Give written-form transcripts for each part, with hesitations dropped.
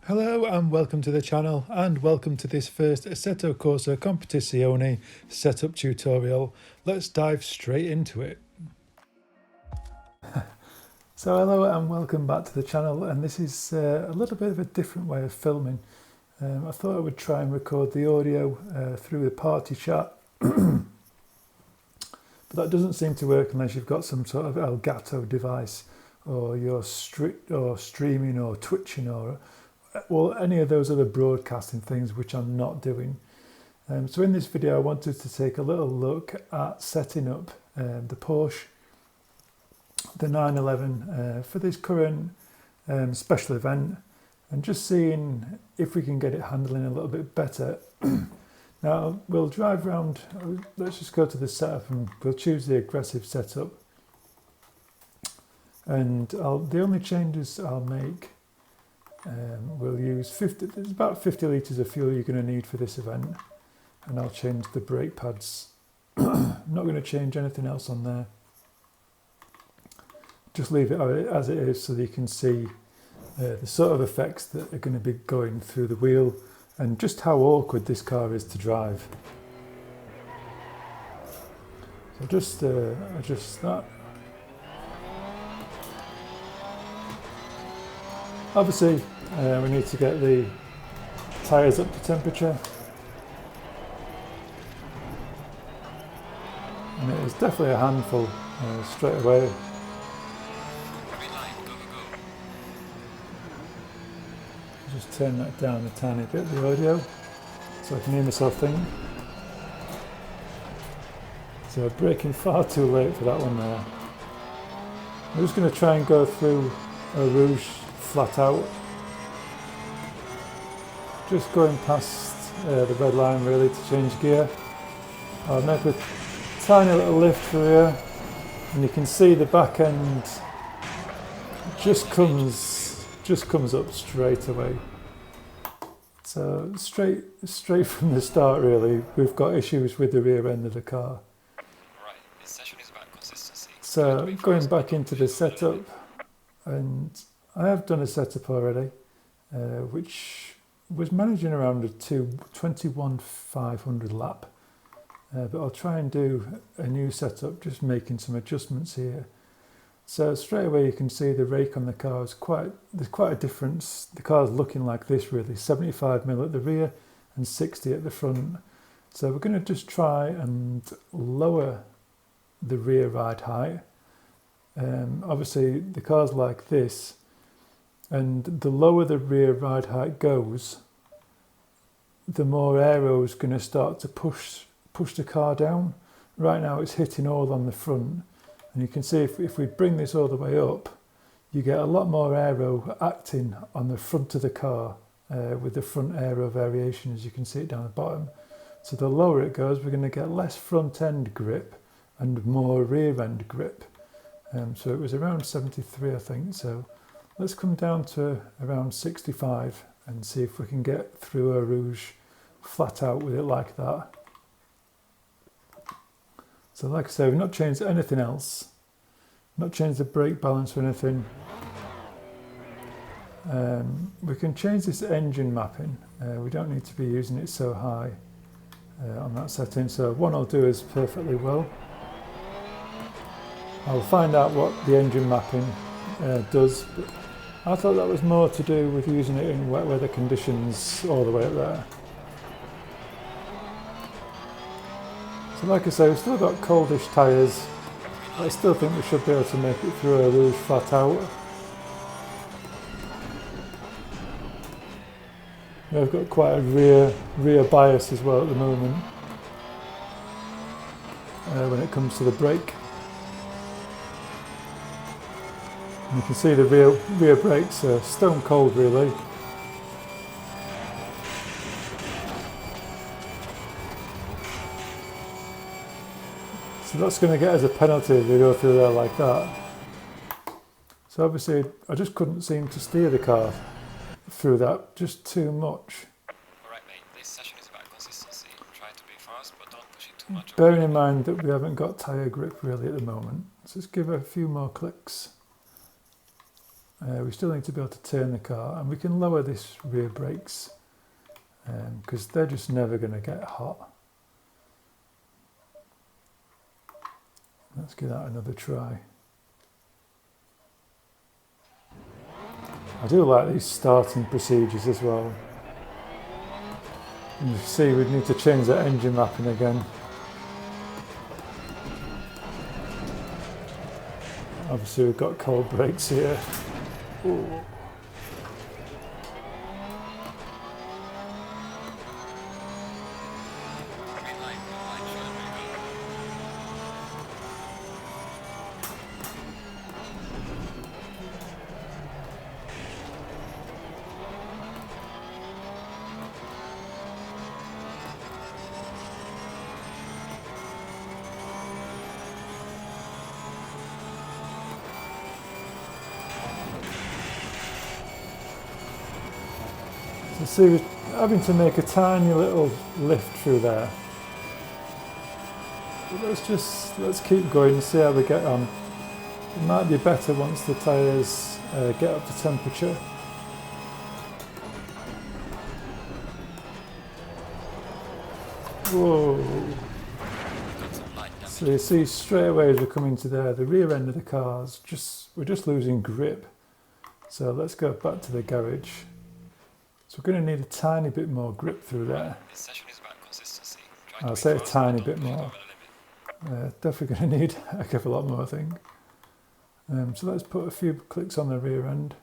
Hello and welcome to the channel, and welcome to this first Assetto Corsa Competizione setup tutorial. Let's dive straight into it. So hello and welcome back to the channel, and this is a little bit of a different way of filming. I thought I would try and record the audio through the party chat, but that doesn't seem to work unless you've got some sort of Elgato device, or you're streaming or twitching, or well, any of those other broadcasting things, which I'm not doing. So in this video I wanted to take a little look at setting up the Porsche, the 911 for this current special event, and just seeing if we can get it handling a little bit better. Now we'll drive around, let's just go to the setup and we'll choose the aggressive setup, and the only changes I'll make, we'll use 50, there's about 50 litres of fuel you're going to need for this event, and I'll change the brake pads. I'm not going to change anything else on there, just leave it as it is so that you can see the sort of effects that are going to be going through the wheel and just how awkward this car is to drive. So just adjust that. Obviously we need to get the tyres up to temperature, and it is definitely a handful straight away. Just turn that down a tiny bit, the audio, so I can hear myself think. So braking far too late for that one there. I'm just going to try and go through a rouge flat out. Just going past the red line really to change gear. I'll make a tiny little lift through here, and you can see the back end just comes up straight away. So straight from the start really, we've got issues with the rear end of the car. Right, this session is about consistency. So going back into the setup, and I have done a setup already, which was managing around a 21,500 lap, but I'll try and do a new setup, just making some adjustments here. So straight away you can see the rake on the car is there's quite a difference. The car's looking like this really, 75mm at the rear and 60 at the front. So we're going to just try and lower the rear ride height. Obviously the car's like this, and the lower the rear ride height goes, the more aero is going to start to push the car down. Right now it's hitting all on the front, and you can see if we bring this all the way up, you get a lot more aero acting on the front of the car with the front aero variation, as you can see it down the bottom. So the lower it goes, we're going to get less front end grip and more rear end grip. So it was around 73 I think, so let's come down to around 65 and see if we can get through a rouge flat out with it like that. So like I say, we've not changed anything else, not changed the brake balance or anything. We can change this engine mapping, we don't need to be using it so high on that setting, so one I'll do is perfectly well. I'll find out what the engine mapping does, but I thought that was more to do with using it in wet weather conditions all the way up there. So like I say, we've still got coldish tyres. I still think we should be able to make it through a rouge flat out. We've got quite a rear bias as well at the moment when it comes to the brake. And you can see the rear brakes are stone cold really. So that's going to get us a penalty if we go through there like that. So obviously I just couldn't seem to steer the car through that, just too much. Alright mate, this session is about consistency. Try to be fast, but don't push it too much. Bearing in mind that we haven't got tyre grip really at the moment. Let's just give it a few more clicks. We still need to be able to turn the car, and we can lower this rear brakes because they're just never going to get hot. Let's give that another try. I do like these starting procedures as well. And you see we need to change that engine mapping again. Obviously we've got cold brakes here. Ooh. So see, we're having to make a tiny little lift through there. But let's keep going and see how we get on. It might be better once the tyres get up to temperature. Whoa! So you see straight away as we're coming to there, the rear end of the car's we're just losing grip. So let's go back to the garage. So we're going to need a tiny bit more grip through there. This session is about consistency. I'll say a tiny bit more. Definitely going to need a heck of a lot more, I think. So let's put a few clicks on the rear end.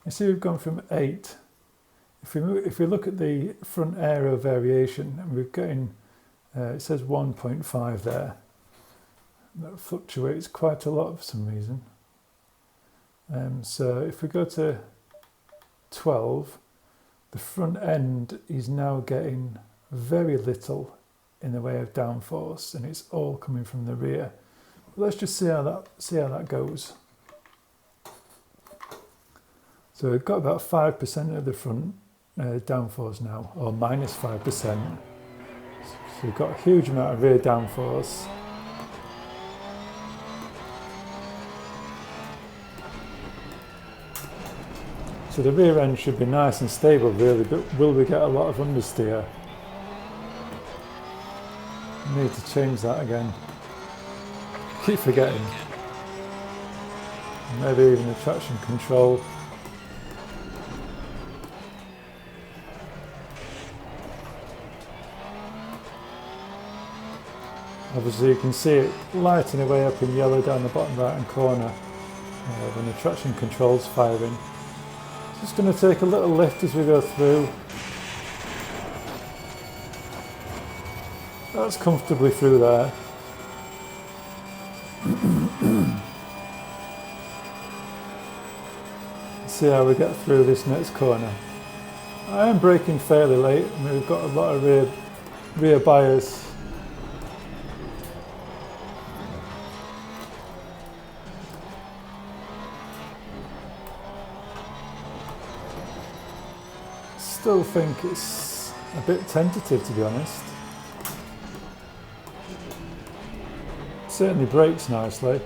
You see we've gone from 8. If we look at the front aero variation, and we're getting, it says 1.5 there. That fluctuates quite a lot for some reason. So if we go to 12, the front end is now getting very little in the way of downforce, and it's all coming from the rear. Let's just see how that goes. So we've got about 5% of the front downforce now, or minus 5%. So we've got a huge amount of rear downforce. So the rear end should be nice and stable really, but will we get a lot of understeer? I need to change that again. Keep forgetting. Maybe even the traction control. Obviously you can see it lighting away up in yellow down the bottom right hand corner when the traction control's firing. Just going to take a little lift as we go through. That's comfortably through there. See how we get through this next corner. I am braking fairly late. I mean, we've got a lot of rear bias. Still think it's a bit tentative, to be honest. Certainly brakes nicely.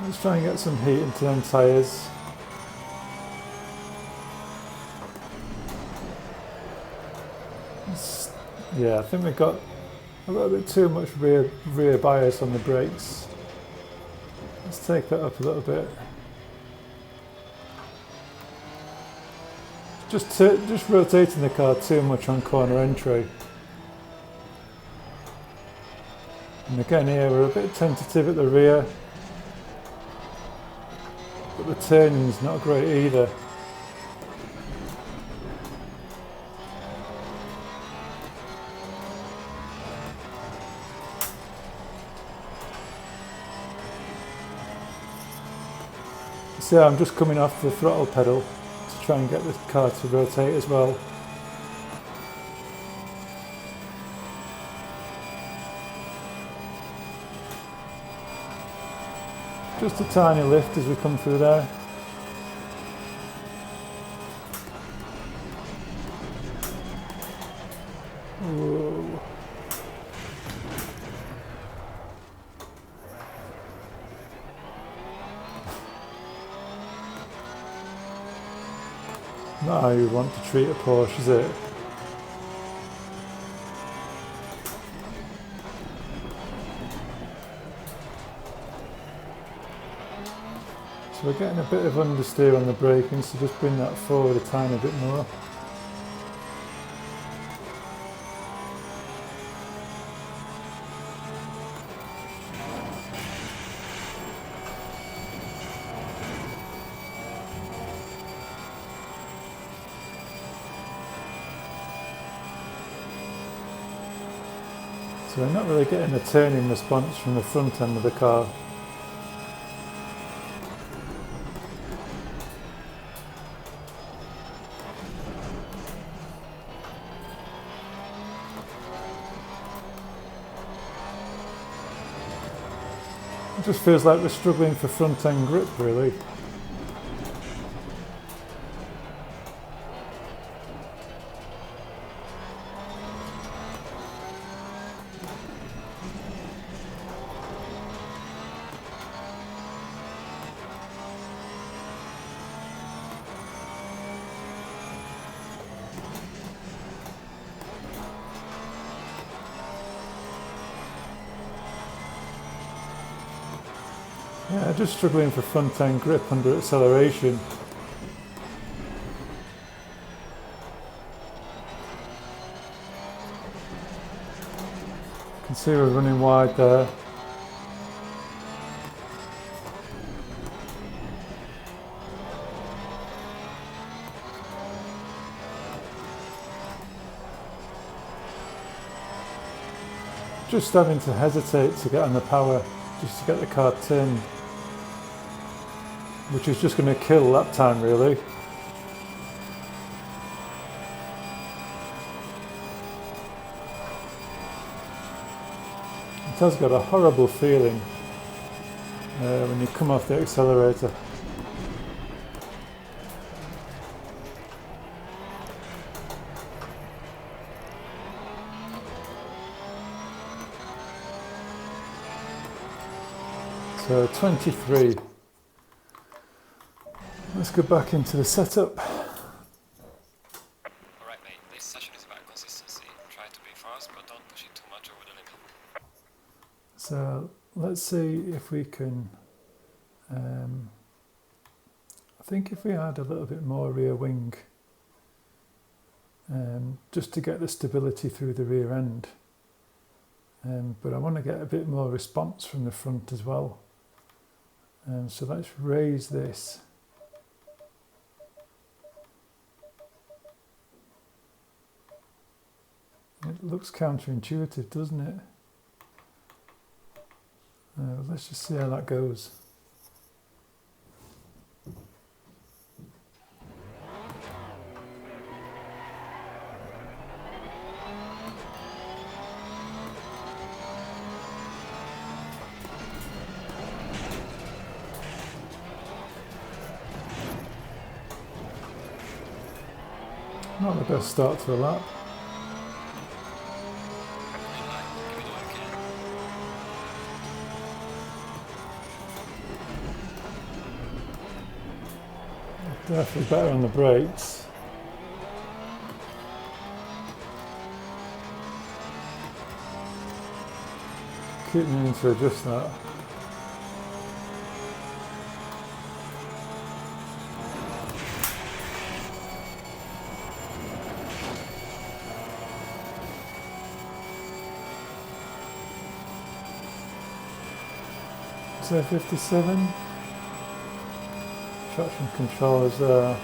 Let's try and get some heat into them tyres. Yeah, I think we've got a little bit too much rear bias on the brakes. Let's take that up a little bit. Just rotating the car too much on corner entry. And again here we're a bit tentative at the rear, but the turning's not great either. So I'm just coming off the throttle pedal to try and get the car to rotate as well. Just a tiny lift as we come through there. Not how you want to treat a Porsche, is it? So we're getting a bit of understeer on the braking, so just bring that forward a tiny bit more. So we're not really getting a turning response from the front end of the car. It just feels like we're struggling for front end grip, really. Yeah, just struggling for front end grip under acceleration. You can see we're running wide there. Just having to hesitate to get on the power, just to get the car turned, which is just going to kill lap time, really. It has got a horrible feeling when you come off the accelerator. So 23. Let's go back into the setup. Alright mate, this session is about consistency. Try to be fast, but don't push it too much over the limit. So let's see if we can, I think if we add a little bit more rear wing, just to get the stability through the rear end. But I want to get a bit more response from the front as well. So let's raise this. It looks counterintuitive, doesn't it? Let's just see how that goes. Not the best start to a lap. Definitely better on the brakes. Keep meaning to adjust that. So 57. Traction control is there.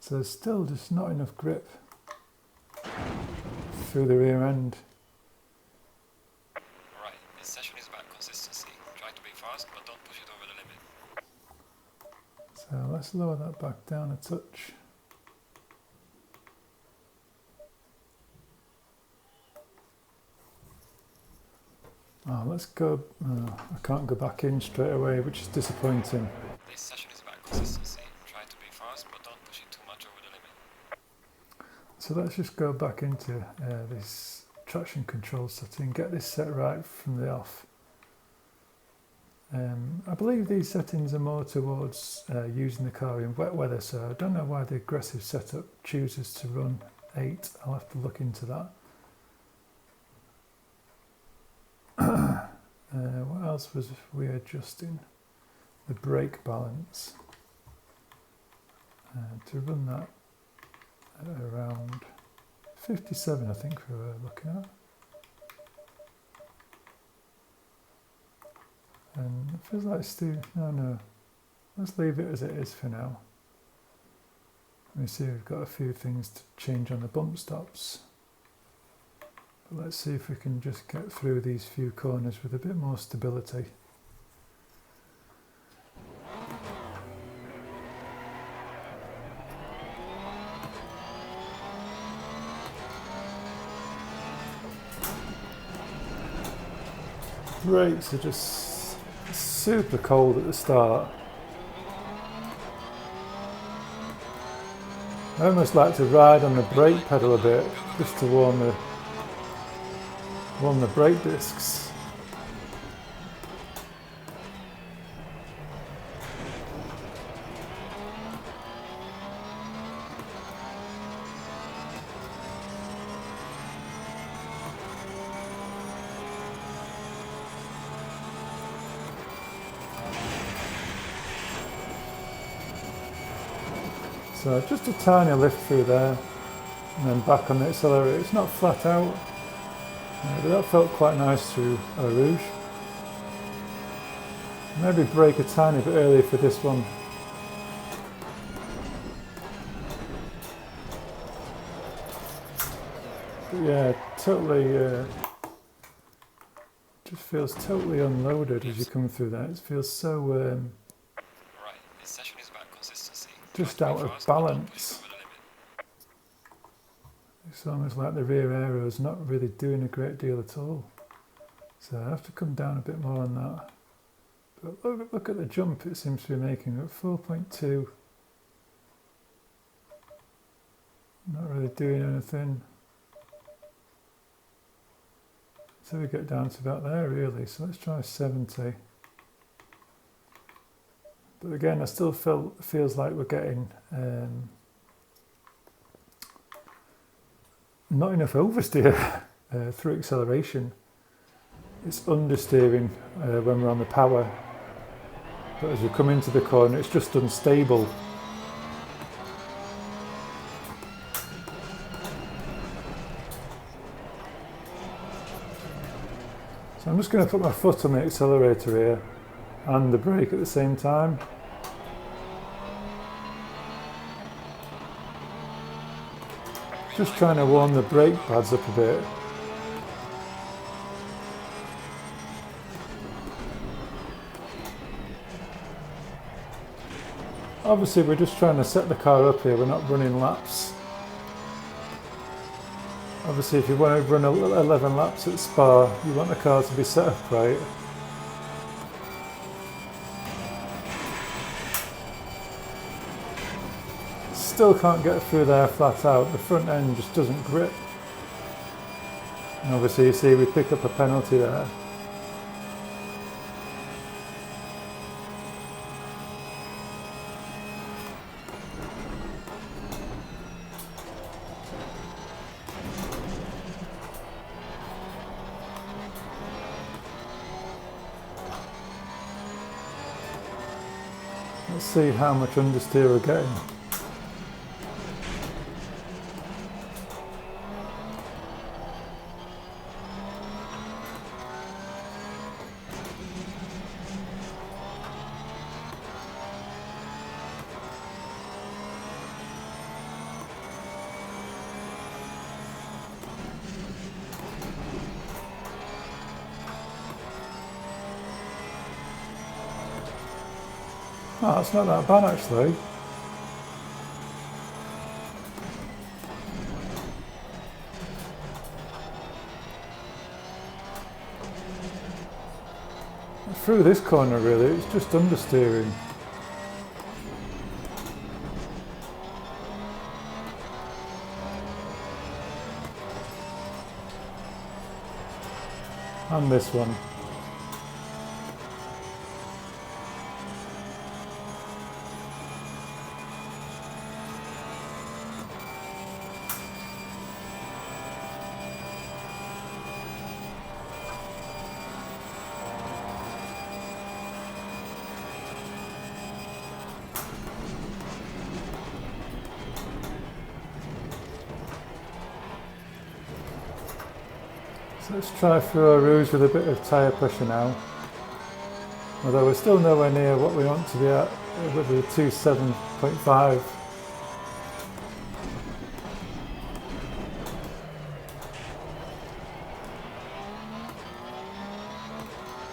So there's still just not enough grip through the rear end. Alright, this session is about consistency. Try to be fast, but don't push it over the limit. So let's lower that back down a touch. Oh, let's go. I can't go back in straight away, which is disappointing. This session is about consistency. Try to be fast, but don't push it too much over the limit. So let's just go back into this traction control setting, get this set right from the off. I believe these settings are more towards using the car in wet weather, so I don't know why the aggressive setup chooses to run 8. I'll have to look into that. What else was we adjusting? The brake balance. To run that at around 57, I think we were looking at. And it feels like no, let's leave it as it is for now. Let me see, we've got a few things to change on the bump stops. But let's see if we can just get through these few corners with a bit more stability. Brakes are just super cold at the start. I almost like to ride on the brake pedal a bit just to warm the brake discs. So just a tiny lift through there and then back on the accelerator. It's not flat out, but that felt quite nice through Eau Rouge. Maybe brake a tiny bit early for this one. But yeah, totally, just feels totally unloaded as you come through that. It feels so Right, this session is about consistency. just out of balance. It's almost like the rear aero is not really doing a great deal at all. So I have to come down a bit more on that. But look at the jump it seems to be making at 4.2. Not really doing anything. So we get down to about there really. So let's try 70. But again, I still feels like we're getting not enough oversteer through acceleration. It's understeering when we're on the power, but as we come into the corner, it's just unstable. So I'm just going to put my foot on the accelerator here and the brake at the same time. Just trying to warm the brake pads up a bit. Obviously we're just trying to set the car up here, we're not running laps. Obviously if you want to run 11 laps at Spa, you want the car to be set up right. Still can't get through there flat out, the front end just doesn't grip. And obviously you see we pick up a penalty there. Let's see how much understeer we're getting. Oh, it's not that bad actually. Through this corner really, it's just understeering. and this one. So let's try through our rouge with a bit of tyre pressure now. Although we're still nowhere near what we want to be at with the 27.5.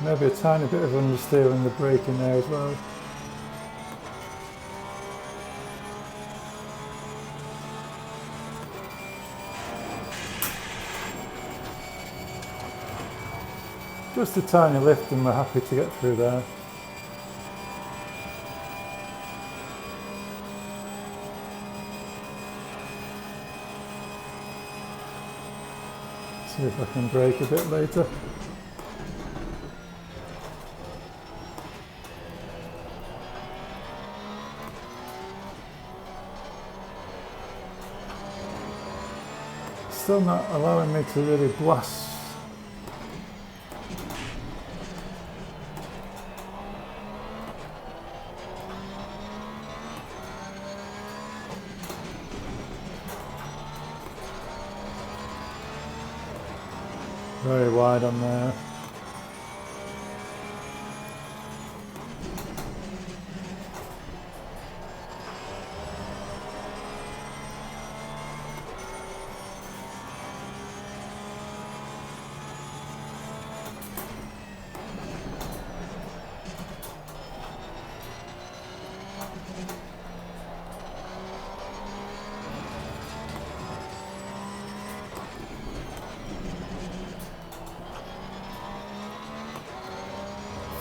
Maybe a tiny bit of understeer in the braking there as well. Just a tiny lift and we're happy to get through there. See if I can brake a bit later. Still not allowing me to really blast. Very wide on there.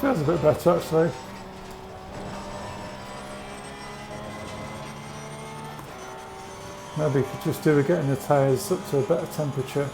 Feels a bit better actually. Maybe you could just do with getting the tyres up to a better temperature.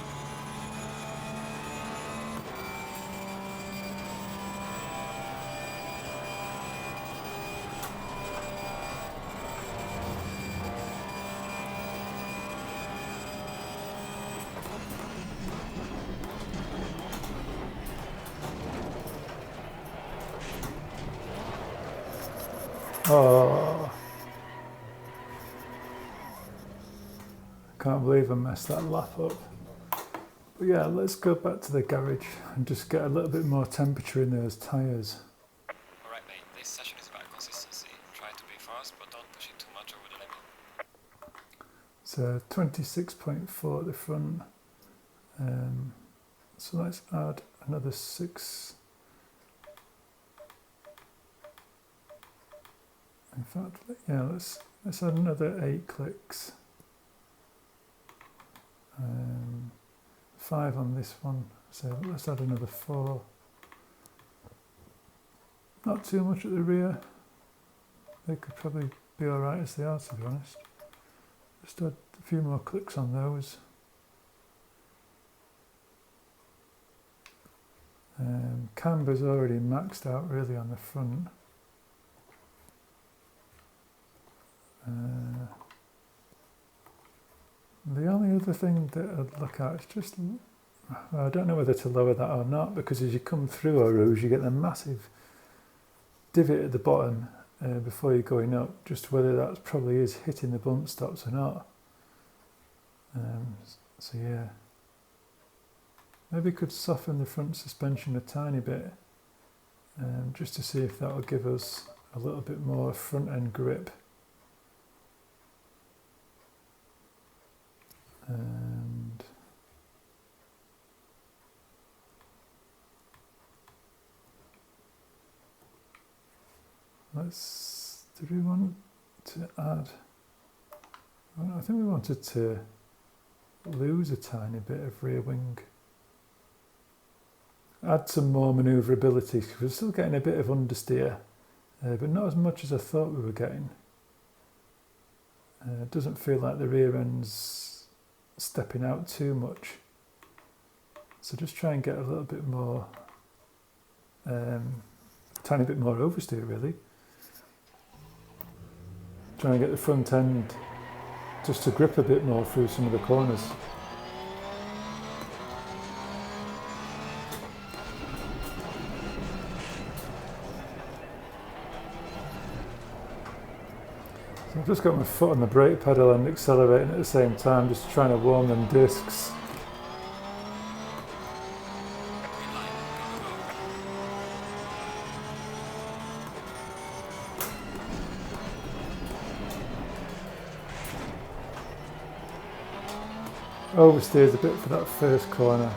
Oh, can't believe I messed that lap up. But yeah, let's go back to the garage and just get a little bit more temperature in those tyres. Alright mate, this session is about consistency. Try to be fast, but don't push it too much over the limit. So 26.4 at the front. So let's add another 6. In fact, yeah, let's add another 8 clicks. 5 on this one, so let's add another 4. Not too much at the rear. They could probably be alright as they are, to be honest. Just add a few more clicks on those. Camber's already maxed out really on the front. The only other thing that I'd look at is just, I don't know whether to lower that or not, because as you come through a rouge you get a massive divot at the bottom before you're going up, just whether that probably is hitting the bump stops or not. So yeah, maybe could soften the front suspension a tiny bit, just to see if that will give us a little bit more front end grip. And do we want to add, I think we wanted to lose a tiny bit of rear wing. Add some more manoeuvrability, because we're still getting a bit of understeer, but not as much as I thought we were getting. It doesn't feel like the rear end's stepping out too much. So just try and get a little bit more, tiny bit more oversteer really. Try and get the front end just to grip a bit more through some of the corners. So I've just got my foot on the brake pedal and accelerating at the same time, just trying to warm them discs. Oversteers a bit for that first corner,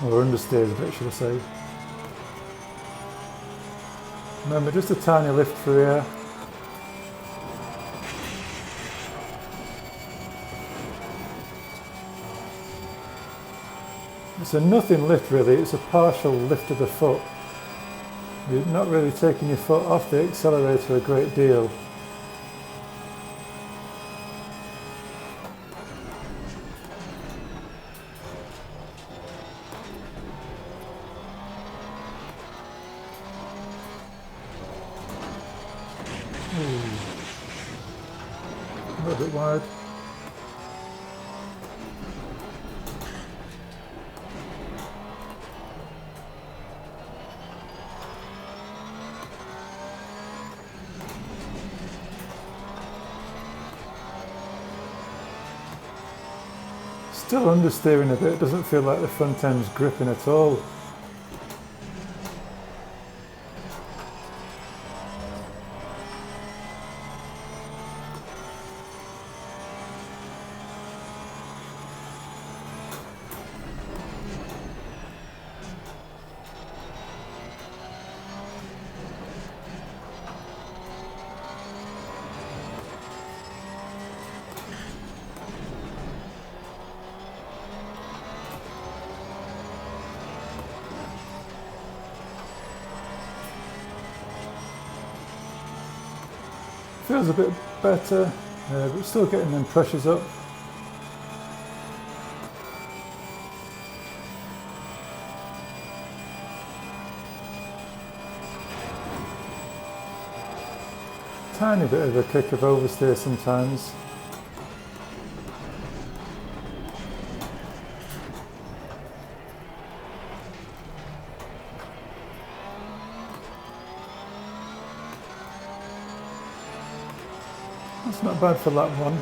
or understeers a bit should I say. Remember, just a tiny lift through here. It's a nothing lift really, it's a partial lift of the foot. You're not really taking your foot off the accelerator a great deal. A little bit wide. Still understeering a bit, it doesn't feel like the front end's gripping at all. Feels a bit better, but still getting them pressures up. Tiny bit of a kick of oversteer sometimes. That's not bad for lap one.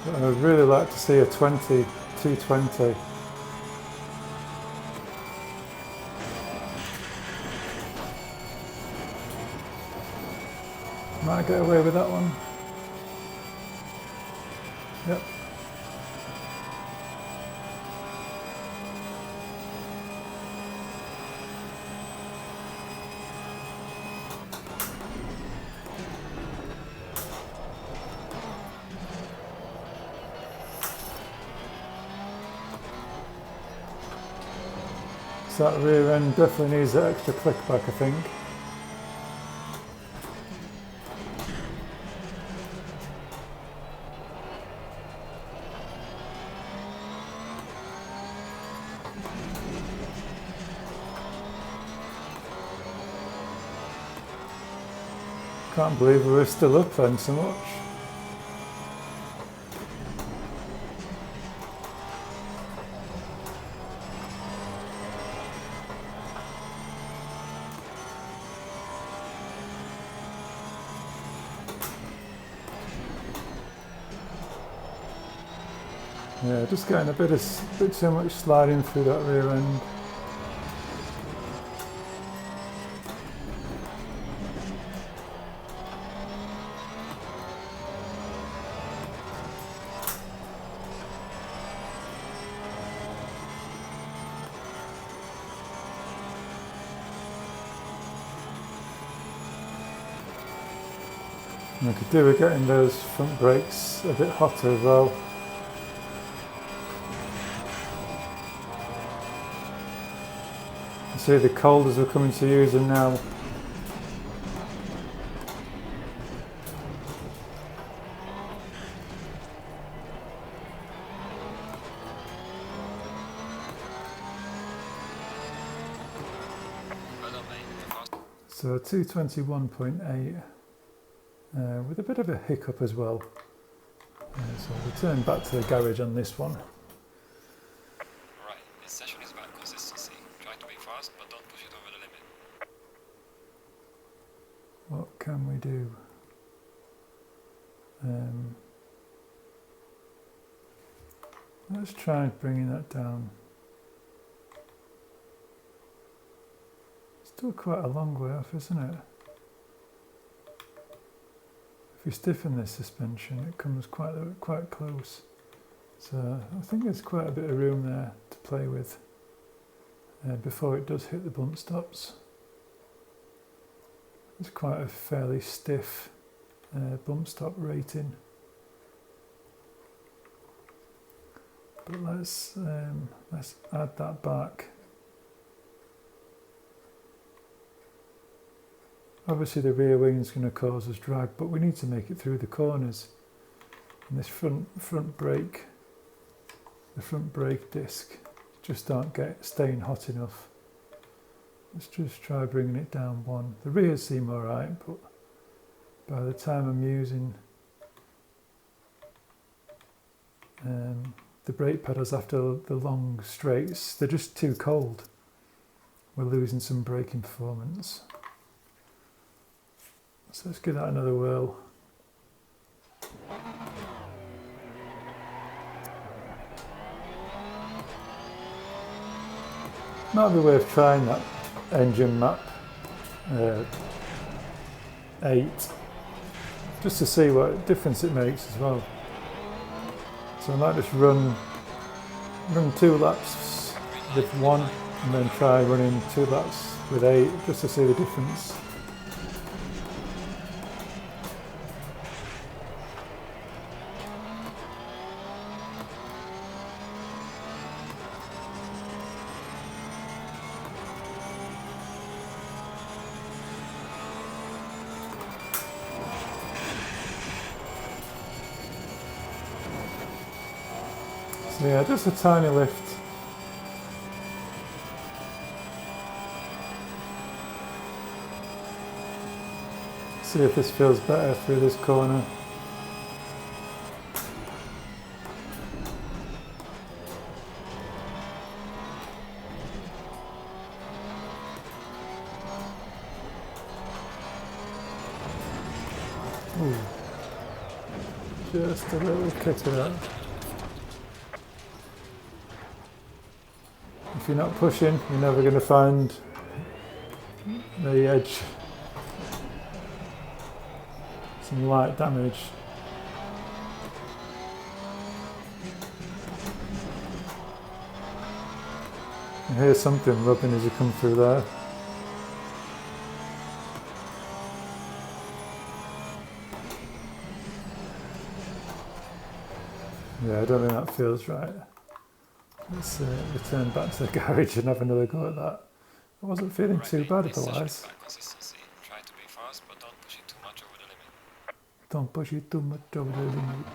But I'd really like to see a 220. Might get away with that one. Yep. So that rear end definitely needs that extra click back, I think. Can't believe we're still up then so much. Yeah, just getting a bit too much sliding through that rear end. I could do with getting those front brakes a bit hotter as well. See the cold as we're coming to use them now. So 221.8 with a bit of a hiccup as well. So we'll return back to the garage on this one. Right, this session is about consistency. Try to be fast, but don't push it over the limit. What can we do? Let's try bringing that down. Still quite a long way off, isn't it? If you stiffen this suspension, it comes quite close. So I think there's quite a bit of room there to play with before it does hit the bump stops. It's quite a fairly stiff bump stop rating. But let's add that back. Obviously the rear wing is going to cause us drag, but we need to make it through the corners. And this front brake, the front brake disc, just aren't staying hot enough. Let's just try bringing it down one. The rears seem alright, but by the time I'm using the brake pedals after the long straights, they're just too cold. We're losing some braking performance. So let's give that another whirl. Might be worth trying that engine map 8, just to see what difference it makes as well. So I might just run 2 laps with 1 and then try running 2 laps with 8 just to see the difference. So yeah, just a tiny lift. See if this feels better through this corner. Ooh. Just a little kick of that. If you're not pushing, you're never going to find the edge. Some light damage. You hear something rubbing as you come through there. Yeah, I don't think that feels right. Let's return back to the garage and have another go at that. I wasn't feeling too bad otherwise. Try to be fast, but don't push it too much over the limit. Don't push it too much over the limit.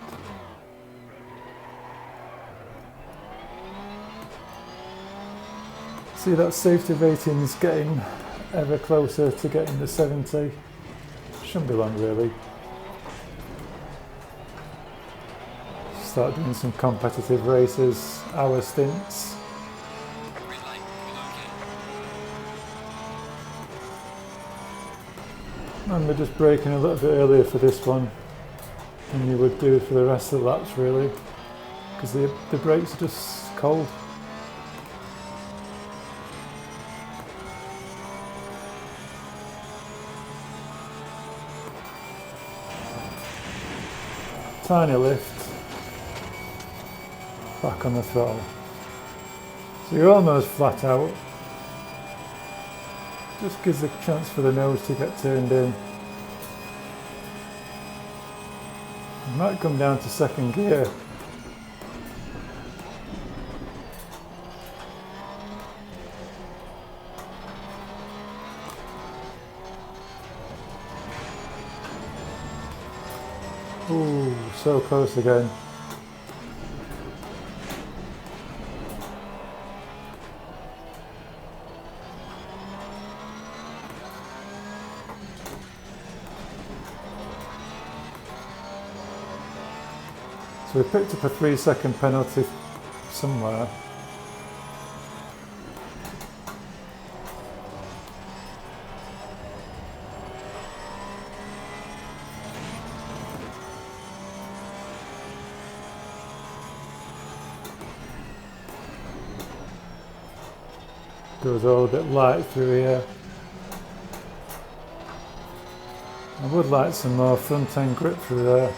See, that safety rating's getting ever closer to getting the 70. Shouldn't be long really. Start doing some competitive races, hour stints. And we're just braking a little bit earlier for this one than you would do for the rest of the laps really, because the brakes are just cold. Tiny lift. Back on the throttle. So you're almost flat out. Just gives a chance for the nose to get turned in. You might come down to second gear. Ooh, so close again. So we picked up a 3-second penalty somewhere. Goes all a bit light through here. I would like some more front end grip through there.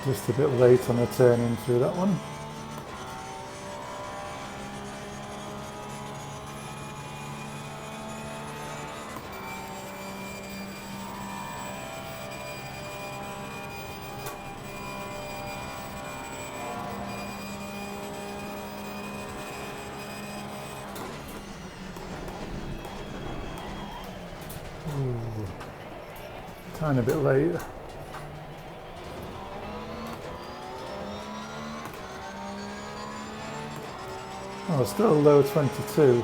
Just a bit late on the turning through that one. Ooh, tiny bit late. Oh, still low 22.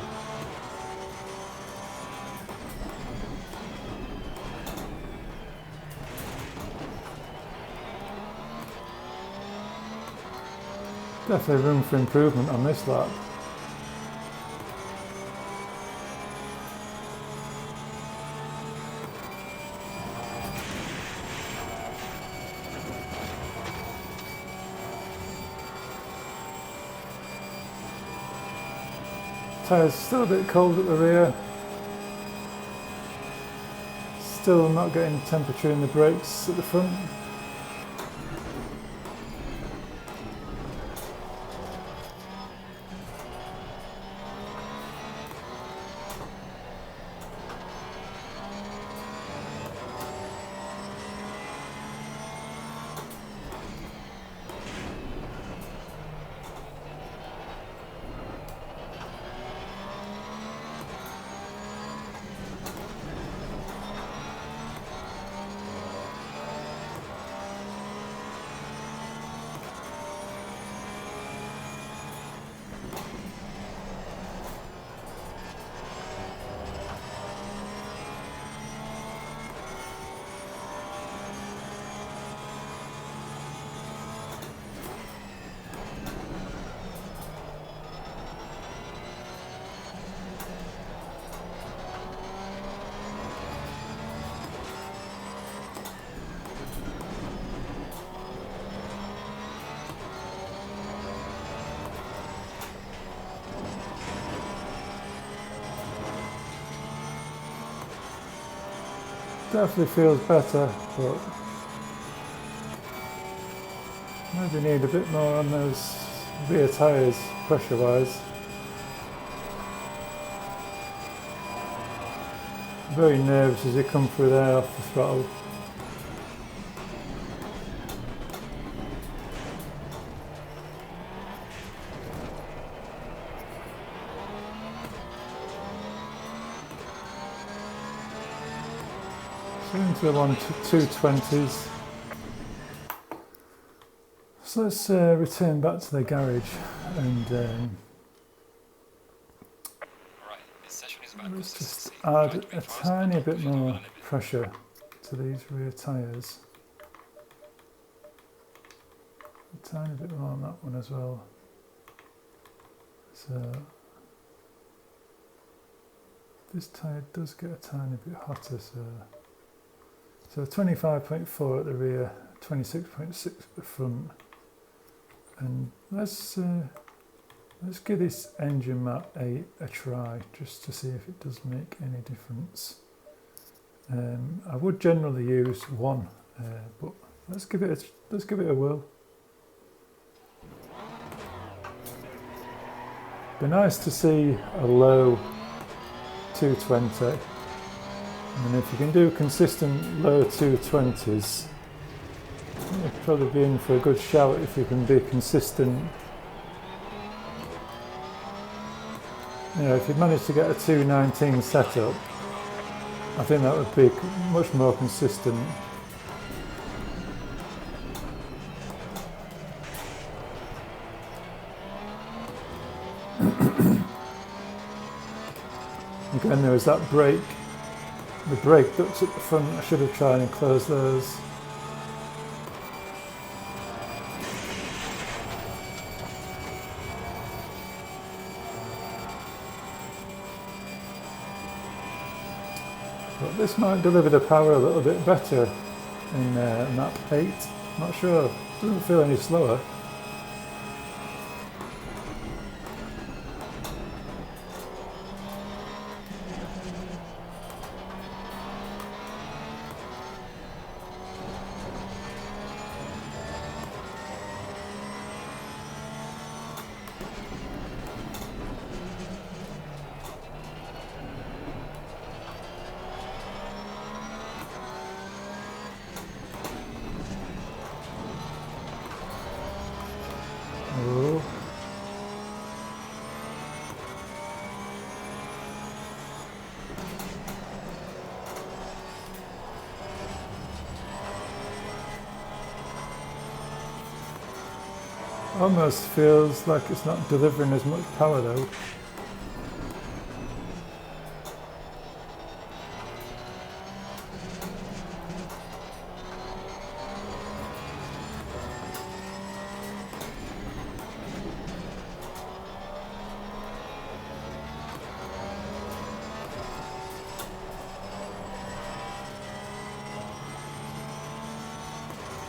Definitely room for improvement on this lap. Tyres still a bit cold at the rear. Still not getting temperature in the brakes at the front. Definitely feels better, but maybe need a bit more on those rear tyres pressure wise. Very nervous as you come through there off the throttle. Into the 220s. So let's return back to the garage and let's just add a tiny bit more pressure to these rear tyres. A tiny bit more on that one as well. So this tyre does get a tiny bit hotter, so 25.4 at the rear, 26.6 at the front, and let's give this engine map a try just to see if it does make any difference. I would generally use one, but let's give it a whirl. Be nice to see a low 220. And if you can do consistent low 220s, you'll probably be in for a good shout if you can be consistent You know, if you managed to get a 219 setup, I think that would be much more consistent. Again, there was that brake, the brake ducts at the front. I should have tried and closed those. But this might deliver the power a little bit better in map 8. Not sure. Doesn't feel any slower. Oh. Almost feels like it's not delivering as much power though.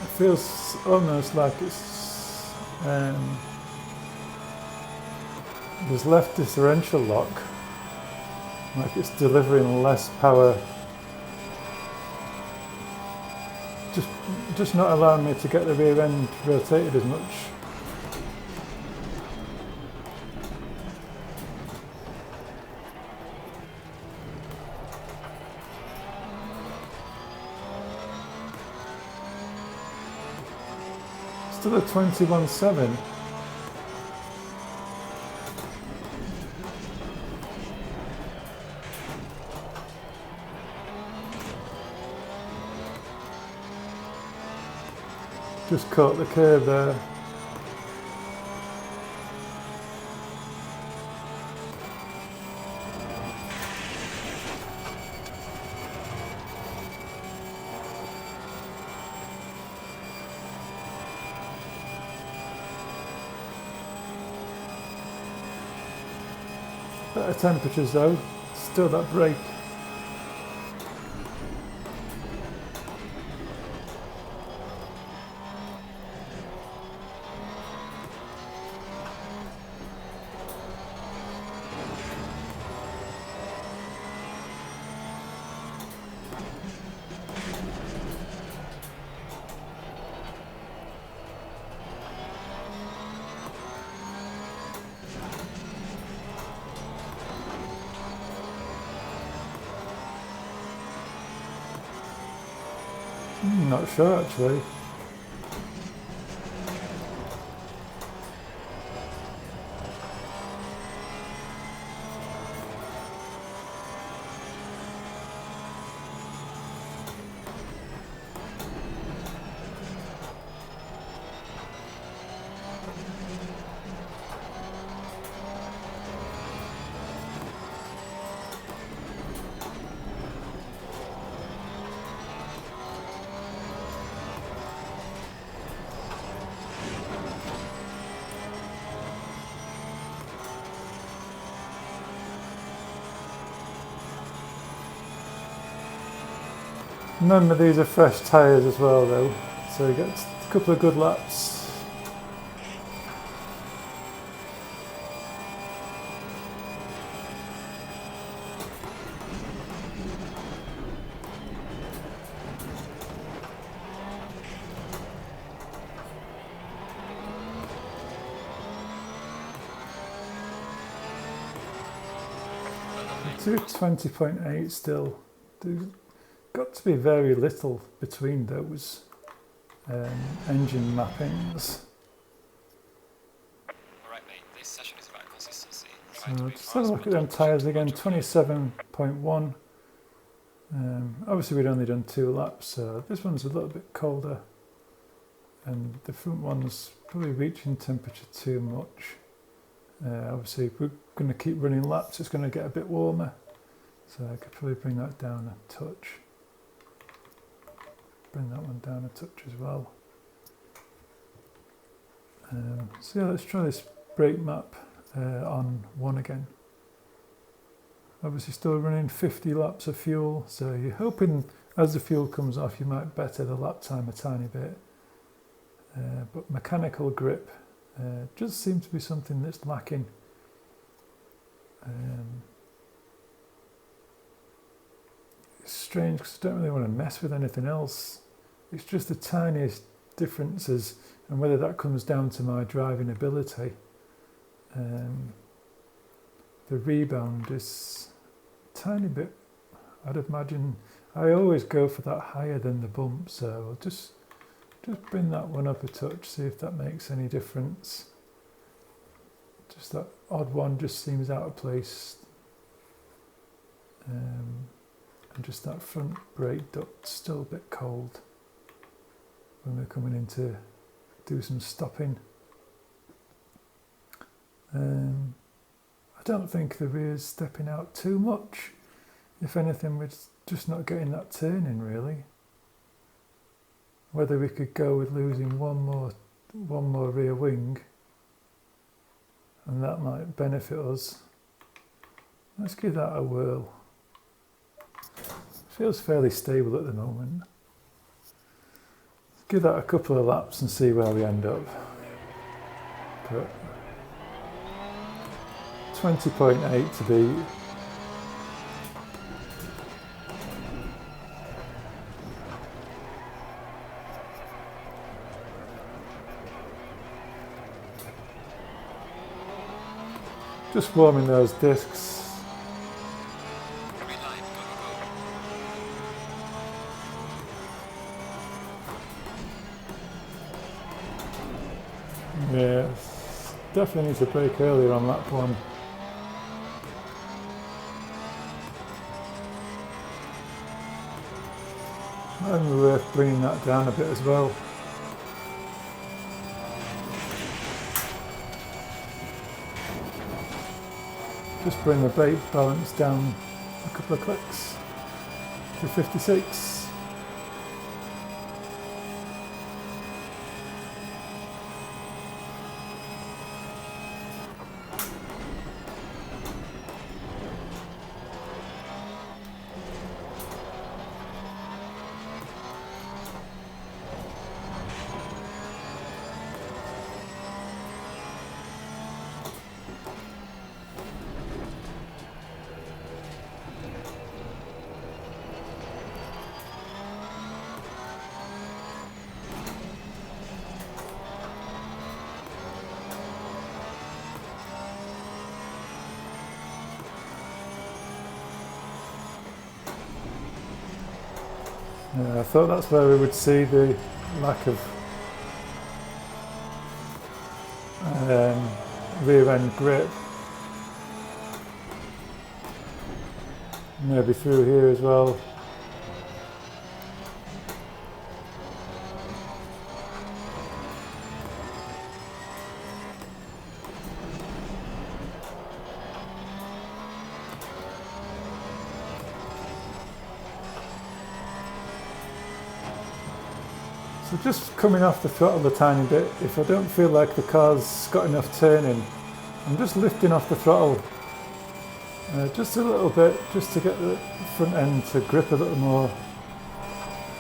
It feels almost like it's there's left differential lock, like it's delivering less power, just not allowing me to get the rear end rotated as much. Still a 21.7. Just caught the curve there. Better temperatures though, still that brake. Not sure actually. Remember these are fresh tyres as well though, so you get a couple of good laps. To 20.8 still. There's got to be very little between those engine mappings. Alright mate, this session is about consistency. Trying to So be just have a fast, look but at them don't push it tyres too again, much over the limit. 27.1. Obviously we'd only done 2 laps, so this one's a little bit colder. And the front one's probably reaching temperature too much. Obviously if we're going to keep running laps, it's going to get a bit warmer. So I could probably bring that down a touch. Bring that one down a touch as well. So yeah, let's try this brake map on 1 again. Obviously still running 50 laps of fuel, so you're hoping as the fuel comes off you might better the lap time a tiny bit. But mechanical grip just seems to be something that's lacking. It's strange because I don't really want to mess with anything else. It's just the tiniest differences, and whether that comes down to my driving ability. The rebound is a tiny bit, I'd imagine. I always go for that higher than the bump, so I'll just bring that one up a touch, see if that makes any difference. Just that odd one just seems out of place. And just that front brake duct still a bit cold when we're coming in to do some stopping. I don't think the rear's stepping out too much. If anything, we're just not getting that turn in really. Whether we could go with losing one more rear wing, and that might benefit us. Let's give that a whirl. Feels fairly stable at the moment. Give that a couple of laps and see where we end up. But 20.8 to beat. Just warming those discs. Green light, go, go, go. Yeah, definitely need to brake earlier on lap 1. Might be worth bringing that down a bit as well. Just bring the brake balance down a couple of clicks to 56. I thought that's where we would see the lack of rear end grip. Maybe through here as well. So just coming off the throttle a tiny bit, if I don't feel like the car's got enough turning, I'm just lifting off the throttle just a little bit, just to get the front end to grip a little more.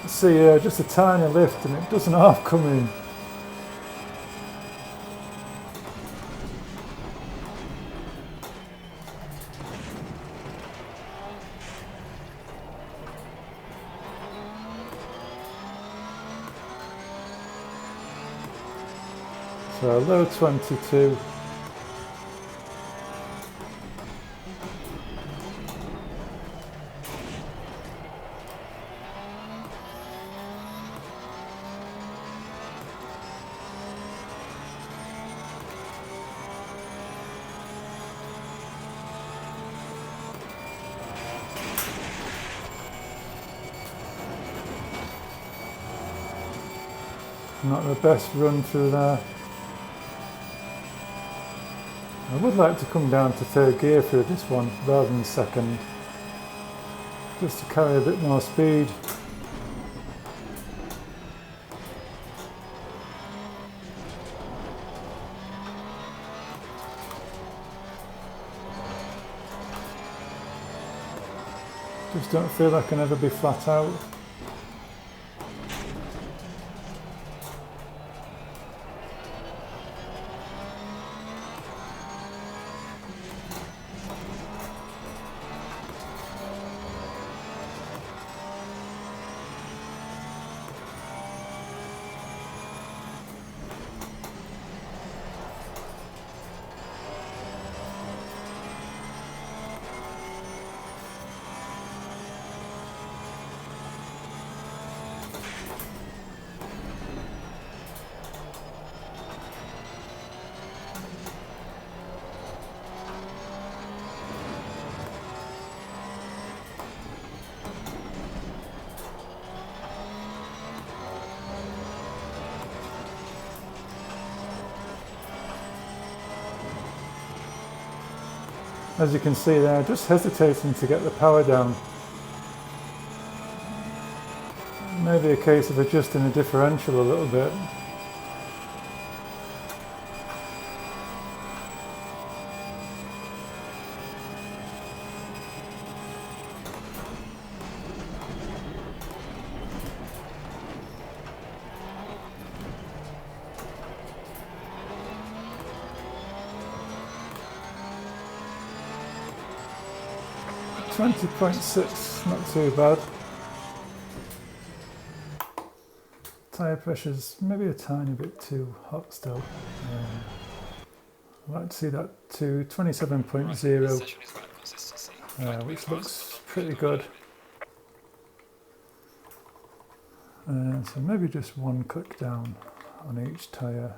See here, just a tiny lift and it doesn't half come in. So low 22. not the best run through there. I would like to come down to third gear through this one rather than second, just to carry a bit more speed. Just don't feel I can ever be flat out. As you can see there, just hesitating to get the power down. Maybe a case of adjusting the differential a little bit. .6, not too bad. Tyre pressure's maybe a tiny bit too hot still. I'd like to see that to 27.0, which looks pretty good. So maybe just one click down on each tyre.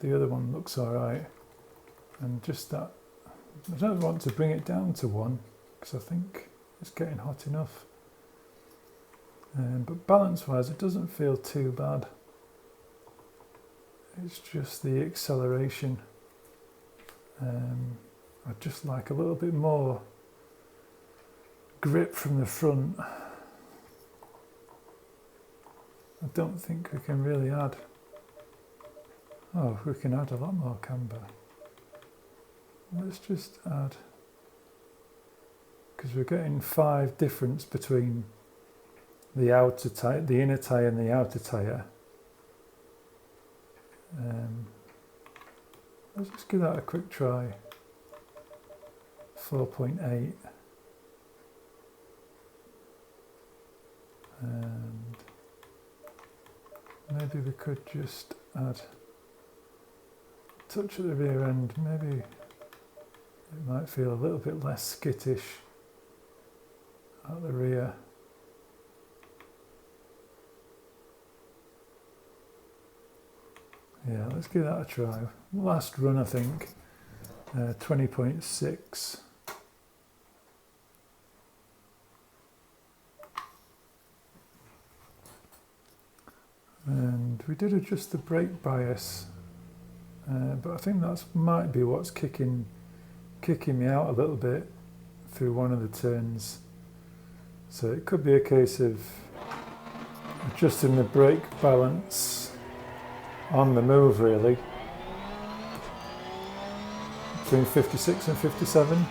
The other one looks alright. And just that, I don't want to bring it down to 1 because I think it's getting hot enough. But balance wise it doesn't feel too bad. It's just the acceleration. I'd just like a little bit more grip from the front. I don't think we can really add. Oh, we can add a lot more camber. Let's just add, because we're getting 5 difference between the outer tyre, the inner tyre and the outer tyre. Let's just give that a quick try. 4.8. And maybe we could just add a touch at the rear end. Maybe it might feel a little bit less skittish at the rear. Yeah, let's give that a try. Last run, I think, 20.6. And we did adjust the brake bias, but I think that might be what's kicking me out a little bit through one of the turns. So it could be a case of adjusting the brake balance on the move, really, between 56 and 57.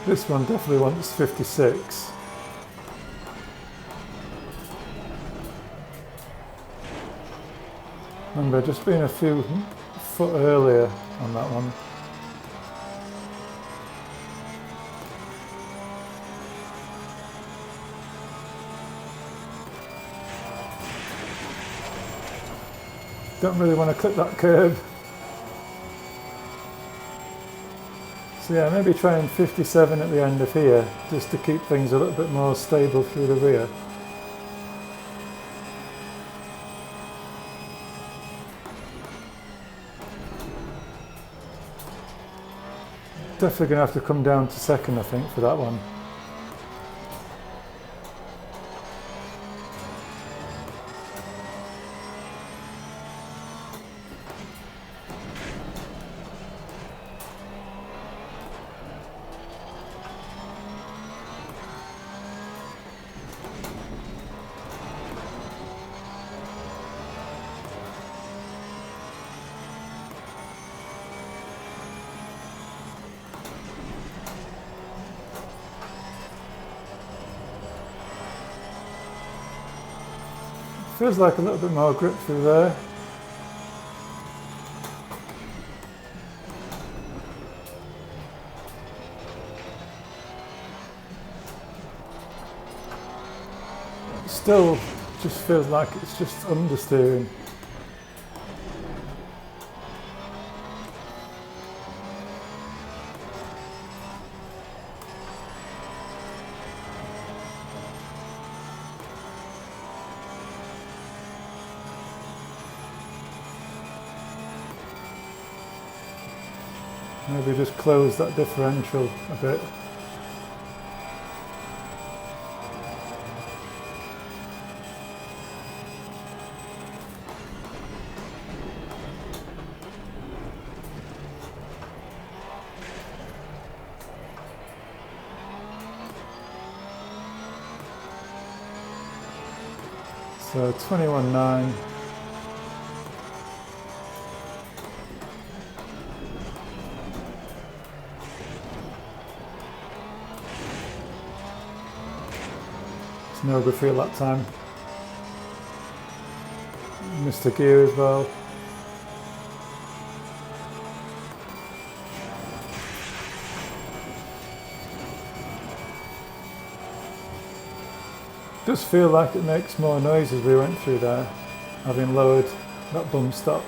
This one definitely wants 56. Remember, just being a few foot earlier on that one. Don't really want to clip that curb. So yeah, maybe trying 57 at the end of here, just to keep things a little bit more stable through the rear. Definitely going to have to come down to second, I think, for that one. Feels like a little bit more grip through there. Still just feels like it's just understeering. Maybe just close that differential a bit. So 21.9. It's no good feel that time. Missed a gear as well. Does feel like it makes more noise as we went through there, having lowered that bump stop.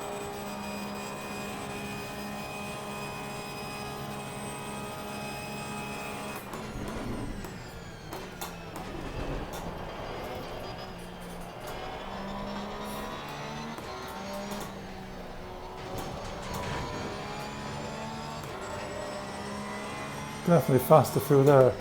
Definitely faster through there.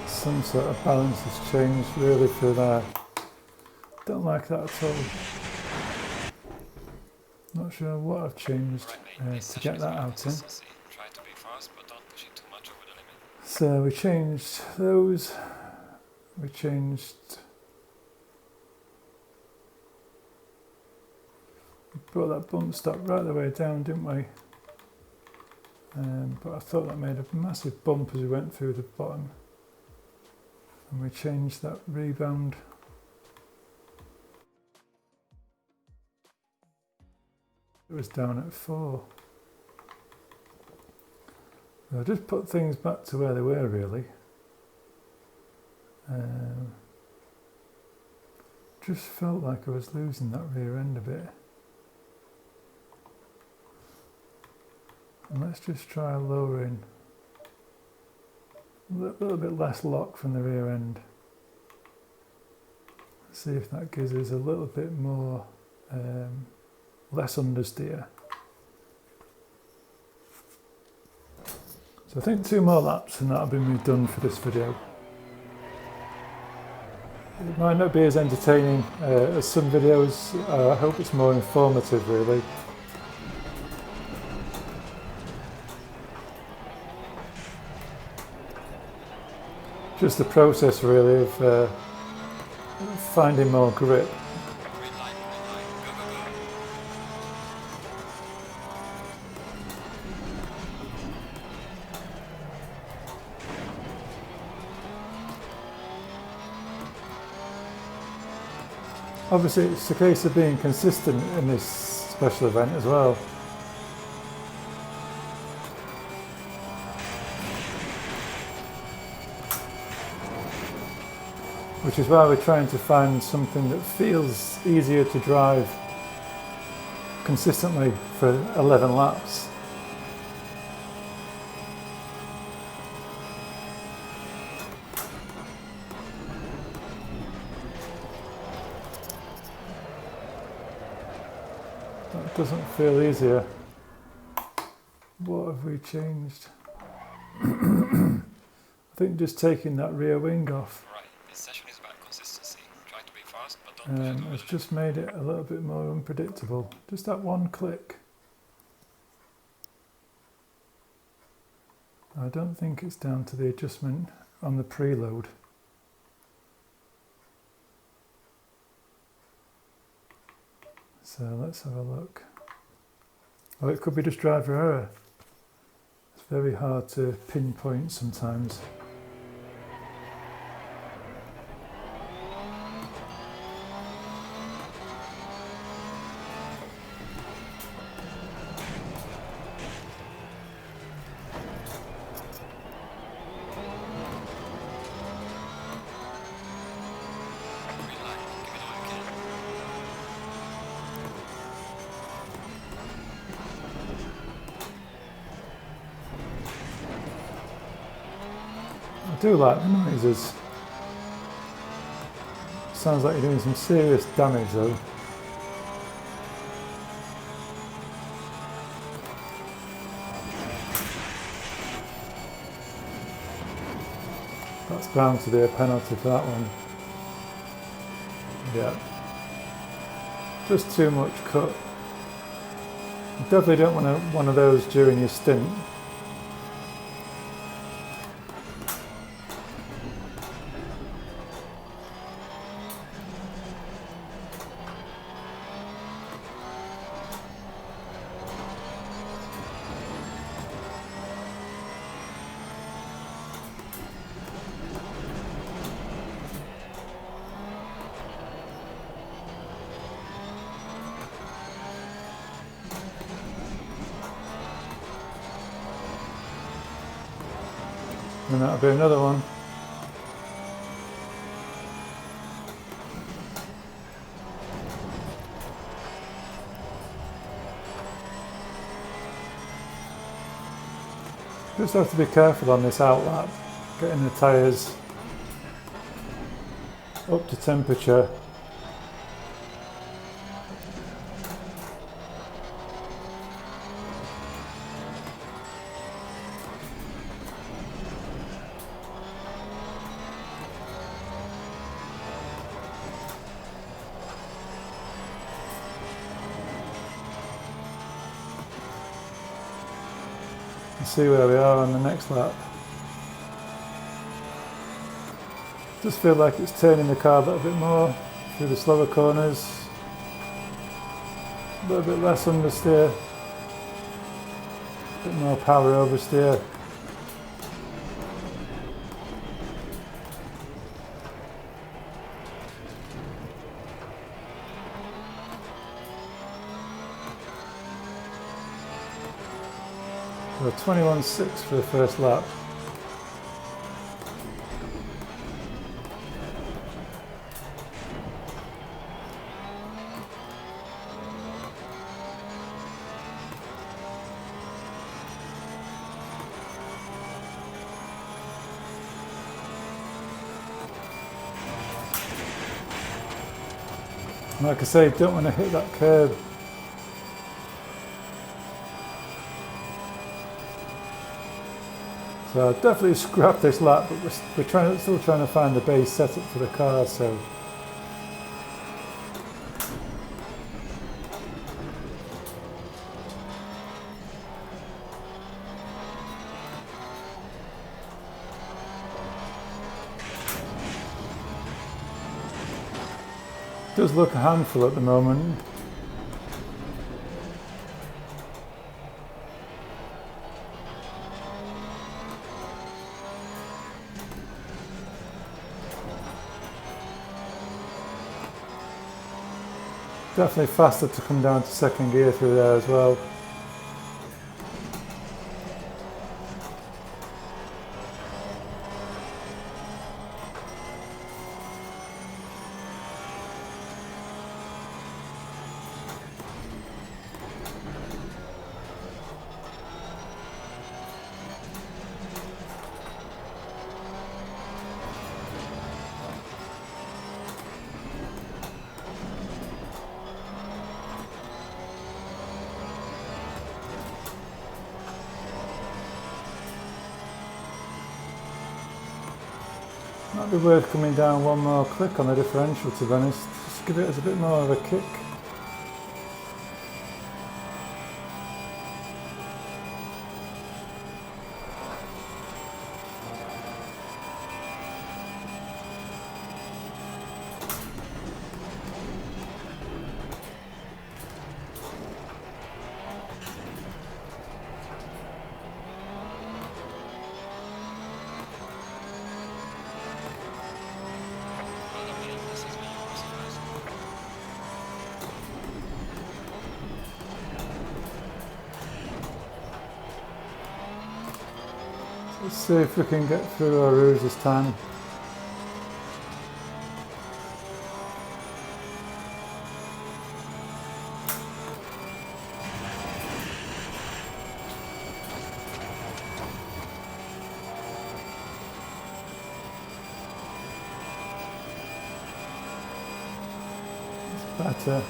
Some sort of balance has changed really through there. Don't like that at all. Not sure what I've changed to get that out in. Try to be fast, but don't push it too much over the limit. So we changed those. We brought that bump stop right the way down, didn't we? But I thought that made a massive bump as we went through the bottom. And we changed that rebound. It was down at 4. So I just put things back to where they were really. Just felt like I was losing that rear end a bit. And let's just try lowering a little bit less lock from the rear end. See if that gives us a little bit more, less understeer. So I think 2 more laps and that'll be me done for this video. It might not be as entertaining as some videos. I hope it's more informative really. Just the process really of finding more grip. Obviously it's a case of being consistent in this special event as well. which is why we're trying to find something that feels easier to drive consistently for 11 laps. That doesn't feel easier. What have we changed? I think just taking that rear wing off Right, this session is about consistency. Try to be fast, but don't push it over has the just made it a little bit more unpredictable. Just that one click. I don't think it's down to the adjustment on the preload. So let's have a look. Oh, it could be just driver error. It's very hard to pinpoint sometimes. green light. Give it all you can. I do like the noises. Sounds like you're doing some serious damage though. That's bound to be a penalty for that one. Yeah. Just too much cut. You definitely don't want one of those during your stint. And that'll be another one. Just have to be careful on this outlap, getting the tyres up to temperature. See where we are on the next lap. Just feel like it's turning the car a little bit more through the slower corners, a little bit less understeer, a bit more power oversteer. So 21.6 for the first lap. Like I say, don't want to hit that curb. So I'll definitely scrap this lap, but we're still trying to find the base setup for the car, so. It does look a handful at the moment. Definitely faster to come down to second gear through there as well. Might be worth coming down one more click on the differential, to be honest, just give it as a bit more of a kick. Let's see if we can get through our roofs this time. It's better.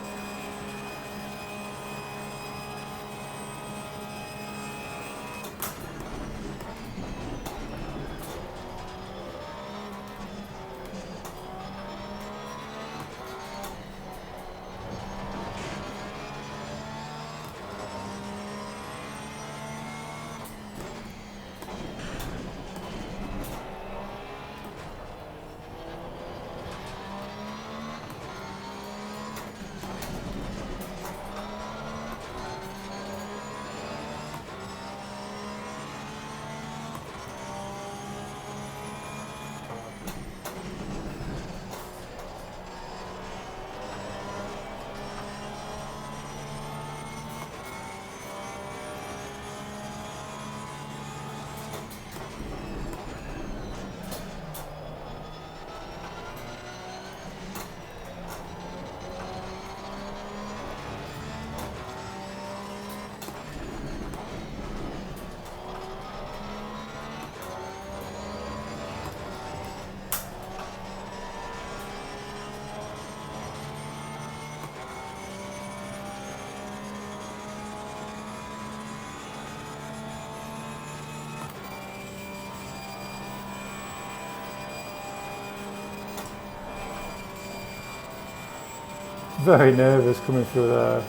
Very nervous coming through there.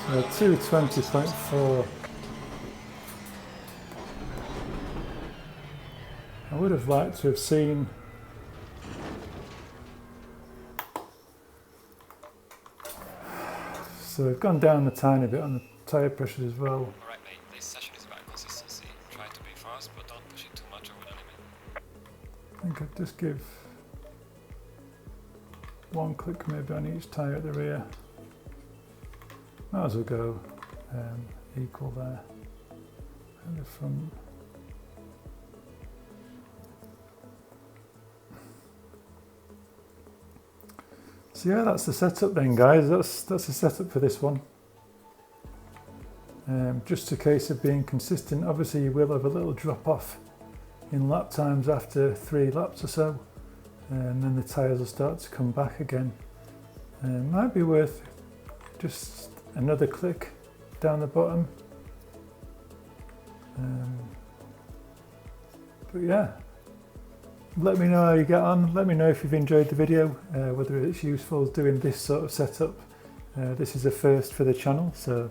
So 220.4. I would have liked to have seen so we've gone down a tiny bit on the tyre pressures as well. Alright mate, this session is about consistency. Try to be fast, but don't push it too much over the limit. I think I'd just give one click maybe on each tyre at the rear. Might as well go equal there at the front. So yeah, that's the setup then, guys. That's the setup for this one. Just a case of being consistent. Obviously you will have a little drop off in lap times after 3 laps or so, and then the tyres will start to come back again. Might be worth just another click down the bottom. But yeah, let me know how you get on. Let me know if you've enjoyed the video, whether it's useful doing this sort of setup. This is a first for the channel, so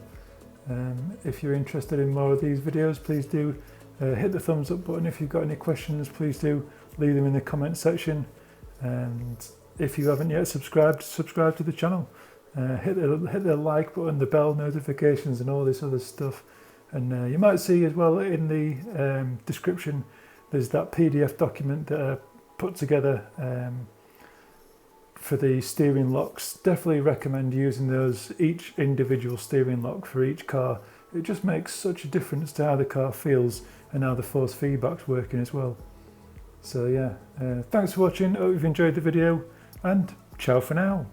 if you're interested in more of these videos, please do hit the thumbs up button. If you've got any questions, please do leave them in the comment section. And if you haven't yet subscribed, subscribe to the channel. Hit the like button, the bell notifications and all this other stuff. And you might see as well in the description, there's that PDF document that I put together for the steering locks. Definitely recommend using those, each individual steering lock for each car. It just makes such a difference to how the car feels and how the force feedback's working as well. So yeah, thanks for watching. Hope you've enjoyed the video, and ciao for now.